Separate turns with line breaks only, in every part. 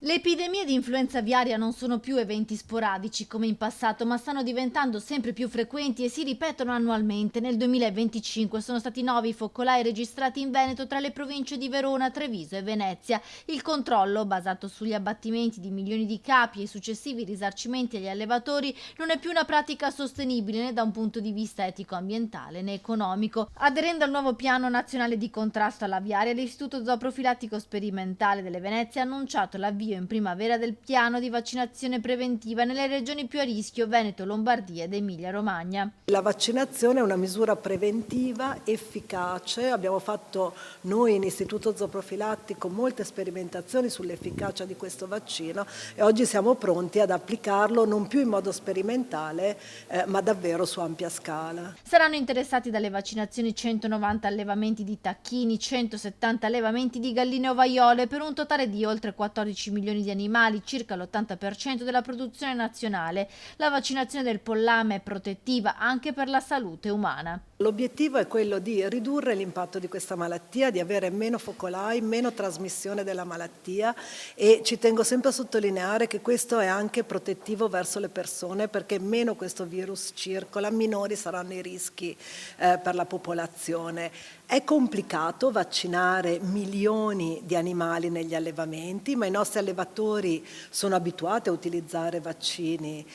Le epidemie di influenza aviaria non sono più eventi sporadici come in passato, ma stanno diventando sempre più frequenti e si ripetono annualmente. Nel 2025 sono stati 9 i focolai registrati in Veneto tra le province di Verona, Treviso e Venezia. Il controllo, basato sugli abbattimenti di milioni di capi e i successivi risarcimenti agli allevatori, non è più una pratica sostenibile né da un punto di vista etico-ambientale né economico. Aderendo al nuovo piano nazionale di contrasto all'aviaria, l'Istituto Zooprofilattico Sperimentale delle Venezie ha annunciato l'avvio in primavera del piano di vaccinazione preventiva nelle regioni più a rischio: Veneto, Lombardia ed Emilia-Romagna.
La vaccinazione è una misura preventiva efficace. Abbiamo fatto noi in Istituto Zooprofilattico molte sperimentazioni sull'efficacia di questo vaccino e oggi siamo pronti ad applicarlo non più in modo sperimentale ma davvero su ampia scala.
Saranno interessati dalle vaccinazioni 190 allevamenti di tacchini, 170 allevamenti di galline ovaiole, per un totale di oltre 14 milioni di animali, circa l'80% della produzione nazionale. La vaccinazione del pollame è protettiva anche per la salute umana.
L'obiettivo è quello di ridurre l'impatto di questa malattia, di avere meno focolai, meno trasmissione della malattia, e ci tengo sempre a sottolineare che questo è anche protettivo verso le persone, perché meno questo virus circola, minori saranno i rischi per la popolazione. È complicato vaccinare milioni di animali negli allevamenti, ma i nostri allevatori sono abituati a utilizzare vaccini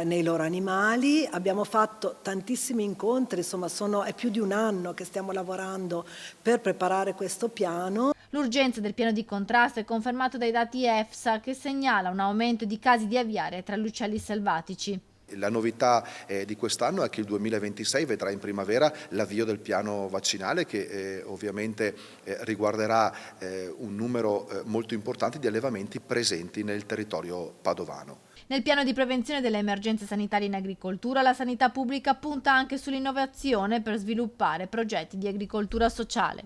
nei loro animali. Abbiamo fatto tantissimi incontri, insomma è più di un anno che stiamo lavorando per preparare questo piano.
L'urgenza del piano di contrasto è confermata dai dati EFSA, che segnala un aumento di casi di aviaria tra gli uccelli selvatici.
La novità di quest'anno è che il 2026 vedrà in primavera l'avvio del piano vaccinale che ovviamente riguarderà un numero molto importante di allevamenti presenti nel territorio padovano.
Nel piano di prevenzione delle emergenze sanitarie in agricoltura, la sanità pubblica punta anche sull'innovazione per sviluppare progetti di agricoltura sociale.